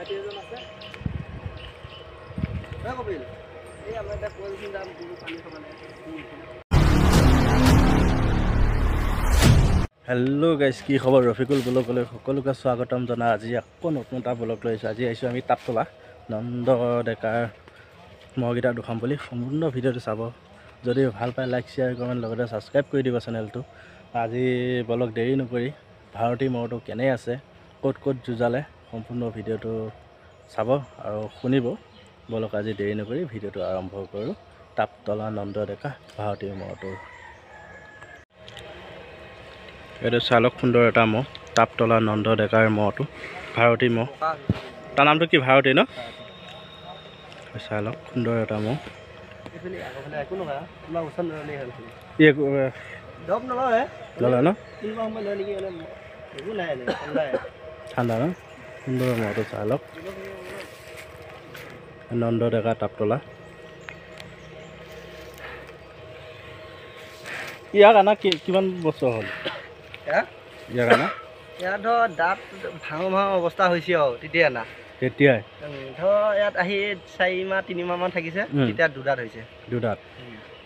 Hello' guys, কি খবৰ? ৰফিকুল ব্লগলৈ সকলোকে স্বাগতম জনাই আজি আকৌ নতুন এটা ব্লগ লৈ আহিছোঁ। আজি আহিছোঁ আমি তাঁততলা নন্দ ডেকাৰ মহকেইটা দুখাম বুলি। সম্পূৰ্ণ ভিডিঅ'টো চাব, যদি ভাল পায় লাইক শ্বেয়াৰ কমেণ্ট লগতে ছাবস্ক্ৰাইব কৰি দিব চেনেলটো। আজি ব্লগ দেৰি নকৰি ভাৰতী মহটো কেনে আছে, ক'ত ক'ত যুঁজালে, সম্পূৰ্ণ ভিডিঅ'টো চাব আৰু শুনিব। ব্লগ আজি দেৰি নকৰি ভিডিঅ'টো আৰম্ভ কৰোঁ। তাঁততলা নন্দ ডেকা ভাৰতী মহটো। এইটো চালক সুন্দৰ এটা মহ, তাঁততলা নন্দ ডেকাৰ মহটো, ভাৰতী মহ। তাৰ নামটো কি? ভাৰতী ন? চালক সুন্দৰ এটা মহ। নলয় ন? ঠাণ্ডা ন? সুন্দৰ মহটো চালক নন্দ ডেকা তাঁততলা। ইয়াক আনা কিমান বছৰ হ'ল? ইয়াক আনা ইয়াত ধৰ দাঁত ভাঙো অৱস্থা হৈছে আৰু তেতিয়াই ধৰ ইয়াত আহি 4 মাহ 3 মাহ মান থাকিছে, তেতিয়া দুদাঁত হৈছে। দুদাঁত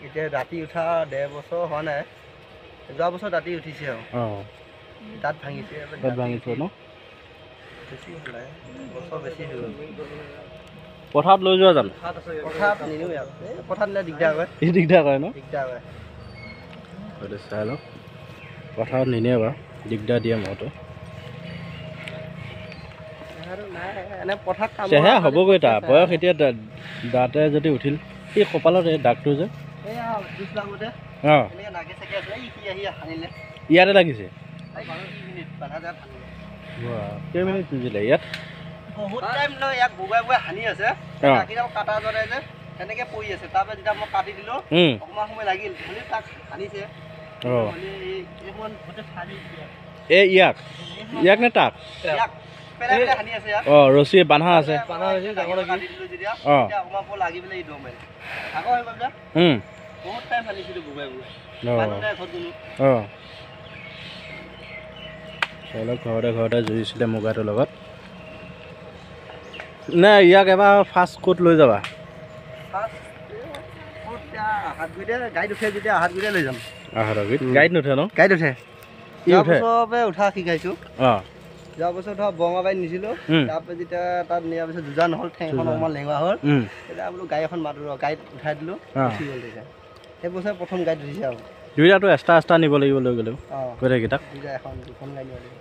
এতিয়া ৰাতি উঠা 1.5 বছৰ হোৱা নাই, যোৱা বছৰ ৰাতি উঠিছে আৰু দাঁত ভাঙিছে। দাঁত ভাঙিছে ন? বেছি বছৰ বেছি হৈ গ'ল। পথাৰত লৈ যোৱা জানো? পথাৰত নিনিওঁ ইয়াত, পথাৰত নিলে দিগদাৰ হয়। দিগদাৰ কৰে ন? দিগদাৰ হয়। সেইটো চাই লওক, পথাৰত নিনিয়ে বাৰু, দিগদাৰ দিয়ে মহটো। চেহেৰা হ'বগৈ তাৰ বয়স এতিয়া। দাঁতে যদি উঠিল, এই কপালত এই দাগটো যে ইয়াতে লাগিছে। কেইমিনিট যুঁজিলে ইয়াত? বহুত টাইম লৈ ইয়াক বুবাই বুবাই হানি আছে, ৰাখিডাল কাটা জ্বলে যে তেনেকে পৰি আছে। তাৰপৰা যেতিয়া মই কাটি দিলোঁ, অকণমান সময় লাগিল, খালি তাক হানিছে। ইয়াক নে তাক? ৰছী বান্ধা আছে। ঘৰতে ঘৰতে যুঁজিছিলে মুগাটোৰ লগত। নে ইয়াক এবাৰ ফাৰ্ষ্ট ক'ত লৈ যাবা? গাড়ীত উঠে যেতিয়া আহাতগুৰিতে লৈ যাম। গাড়ীত নুঠে ন? গাড়ীত উঠে। যোৱা বছৰ উঠা শিকাইছোঁ। যোৱা বছৰ ধৰ বৰঙাবাৰীত নিছিলোঁ, তাৰপৰা যেতিয়া তাত নিয়াৰ পিছত যুঁজা নহ'ল, ঠেংখন অকণমান লেঙুৰা হ'ল, তেতিয়া বোলো গাড়ী এখন মাতোঁ, গাড়ীত উঠাই দিলোঁ, উঠি গ'ল। তেতিয়া সেই বছৰ প্ৰথম গাড়ীত উঠিছে আৰু। দুইটাতো এক্সট্ৰা নিব লাগিব লৈ গ'লেও। গোটেইকেইটাক দুইটা দুখন গাড়ী নিব লাগিব।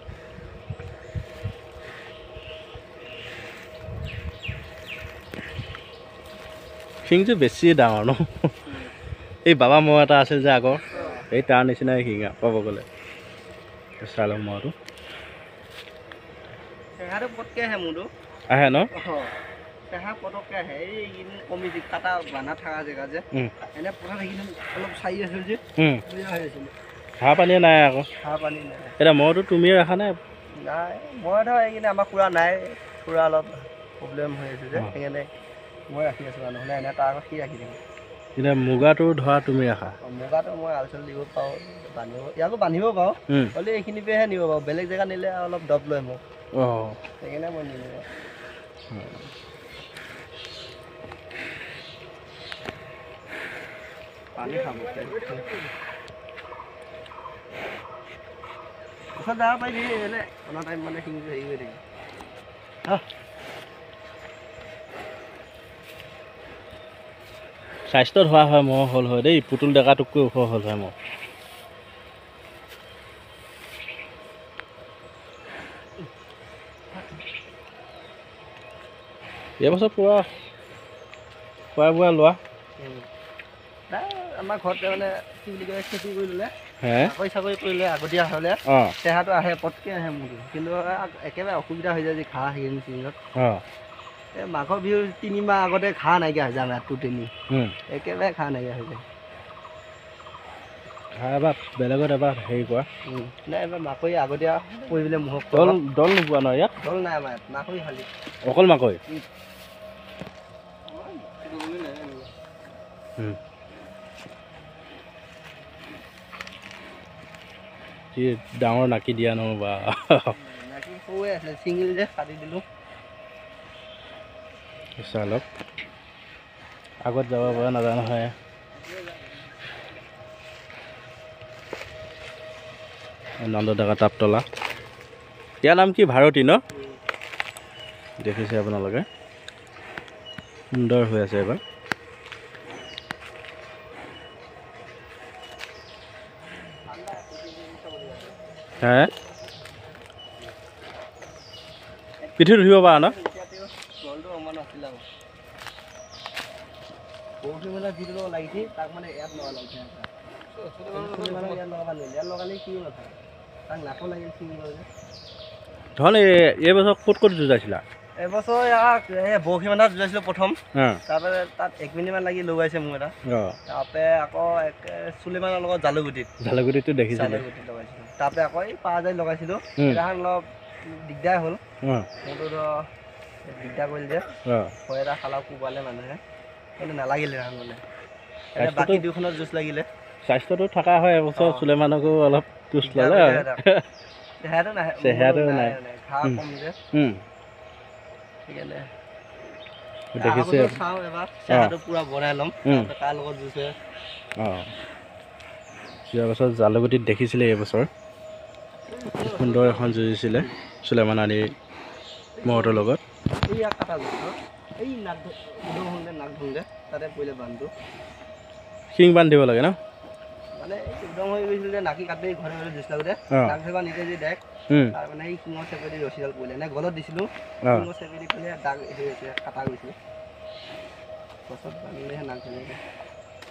শিংটো বেছি ডাঙৰ ন? এই বাবা মহ এটা আছিল যে আগৰ, এই তাৰ নিচিনাই শিং পাব গ'লে। চাই লওক মহটো। পটকৈ আহে মোৰটো। আহে ন? চেহা পটককৈ আহে। এইকেইদিন কমিছে, কাটা বান্ধা থকা জেগা যে, এনে পথাৰত সেইখিনি অলপ চাৰি আছিল যে, ঘাঁহ পানীয়ে নাই আকৌ। ঘাঁহ পানী নাই। এতিয়া মহটো তুমিয়ে ৰাখা নাই? নাই, মই ধৰ এইখিনি আমাৰ খুৰা নাই, খুৰা অলপ প্ৰব্লেম হৈ আছে যে, সেইকাৰণে মই ৰাখি আছোঁ। নহ'লে এনে তাৰ আগত সি ৰাখি দিম। এতিয়া মুগাটো ধৰা তুমি ৰাখা? মুগাটো মই আলোচনা দিব পাৰোঁ, ইয়াকো বান্ধিব পাৰোঁ, হ'লে এইখিনি পৰাহে নিব পাৰোঁ। বেলেগ জেগাত নিলে অলপ দব লয় মোক, সেইকাৰণে মই নিনিওঁ। পানী খাব ওচৰত যাব পাৰিবি, এনে অনা টাইম মানে শিংটো হেৰি হৈ থাকে। স্বাস্থ্যত হোৱা হয় মহ হ'ল হয় দেই, পুতুল ডেকাটোতকৈ ওখ হ'ল হয় মহ। এইবছৰ পুৰা খোৱা বোৱা লোৱা। আমাৰ ঘৰতে মানে কি বুলি কয়, খেতি কৰি ল'লে, চাকৰি কৰিলে আগতীয়া হ'লে চেহাটো আহে, পটকৈ আহে মোৰটো। কিন্তু একেবাৰে অসুবিধা হৈ যায় যে ঘাঁহ সেইখিনি চিজনত। এই মাঘৰ বিহুৰ 3 মাহ আগতে ঘাঁহ নাইকিয়া হৈ যায় আমাৰ টুটেলি, একেবাৰে ঘাঁহ নাইকিয়া হৈ যায়। এবাৰ বেলেগত এবাৰ হেৰি কৰা নাই, এবাৰ মাকৈ আগতীয়া কৰিবলৈ মুখত দল নোপোৱা ন? ইয়াত দল নাই আমাৰ ইয়াত, মাকৈ খালি অকল মাকৈ। কি ডাঙৰ নাকি দিয়া নহয় বা। নাকি সৰুৱে আছে, চিঙিল যে কাটি দিলোঁ। চালক আগত যাব পৰা নাজানো হয় নন্দ ডেকা তাপতলা ইয়াৰ নাম কি ভাৰতী ন দেখিছে আপোনালোকে সুন্দৰ হৈ আছে এবাৰ হে পিঠিত উঠিব পৰা ন ধন এইবছৰ ক'ত ক'ত যুঁজাইছিলা এবছৰ বৰশী বান্ধাত যুঁজাইছিলোঁ প্ৰথম তাৰপৰা তাত 1 মিনিটমান লাগি লগাইছে মোৰ এটা তাৰপৰা আকৌ চুলিমানৰ লগত জালুগুটিটো দেখিছিলোঁ জালুগুটিত লগাইছিলোঁ তাৰপৰা আকৌ এই পাৰজাৰি লগাইছিলোঁ সেইদিনাখন অলপ দিগদাৰ হ'ল মোৰতো দিগদাৰ কৰিল যে ভয় এটা খালা কোবালে মানুহে কিন্তু নালাগিলে মানে বাকী দুখনত জুচ লাগিলে স্বাস্থ্যটো থকা হয় এবছৰ চুলেমানকো অলপ জুচ ল'লে চেহেৰাটো নাই ঘাঁ কম যে সেইকাৰণে দেখিছে চাওঁ এবাৰ চেহেৰাটো পূৰা বনাই ল'ম তাৰ লগত জুচে যোৱা বছৰ জালুগুটিত দেখিছিলে এইবছৰ সুন্দৰ এখন যুঁজিছিলে চুলেমান আলি মহতৰ লগত শিং বান্ধ দিব লাগে ন মানে একদম হৈ গৈছিল যে নাকি কাটি ঘৰে ঘৰে জুচ লাগোতে নাক ধৰিবা নিজে যি দেখ তাৰ মানে সেই শিঙৰ চেপেদি ৰছীডাল পৰিলে নে গলত দিছিলোঁ শিঙৰ চেপেদি পৰিলে দাগ হৈ গৈছে কাটা গৈছিল গছত বান্ধিলেহে নাক ধৰিব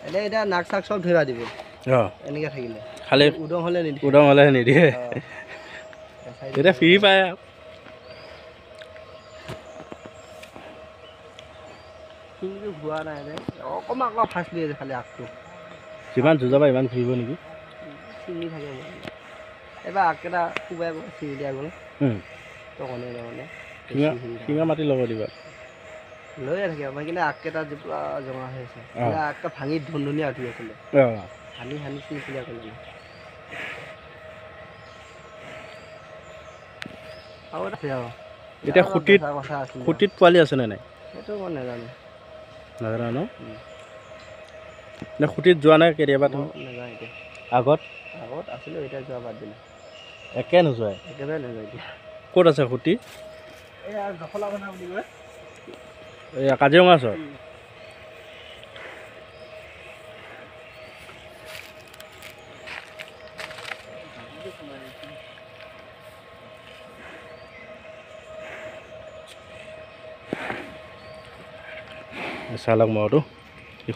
এনেই এতিয়া নাক চাক চব ধৰিবা দিব এনেকৈ থাকিলে খালি উদং হ'লে নিদিয়ে এতিয়া ফ্ৰী পায় শিংটো ঘূৰা নাই নে অকণমান অকণমান ফাঁচলি আছে খালি আগটো যিমান যুঁজাবা ইমান ঘূৰিব নেকি চিঙি থাকে এবাৰ আগকেইটা কোবাই চিঙি দিয়া গ'ল তকনে মানে শিঙা মাটি ল'ব দিবা লৈয়ে থাকে আমাৰ কিন্তু আগকেইটা পুৰা জমা হৈ আছে আগটা ভাঙি ধুনীয়া উঠি আছিলে সানি সানি চিঙিছিলে কৰিলে আৰু এটা এতিয়া খুঁটিত পোৱালি আছেনে নাই সেইটো মই নাজানো ন নে খুঁটিত যোৱা নাই কেতিয়াবা তুমি নাজানো এতিয়া আগত আছিলোঁ এতিয়া যোৱা বাদ দিলোঁ একে নোযোৱাই একেবাৰে নাযায় এতিয়া ক'ত আছে খুঁটি এয়া জখলা বন্ধা বুলি কয় এয়া কাজিৰঙা ওচৰত চালক মহটো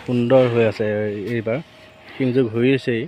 সুন্দৰ হৈ আছে এইবাৰ শিংযোৰ ঘূৰিছেই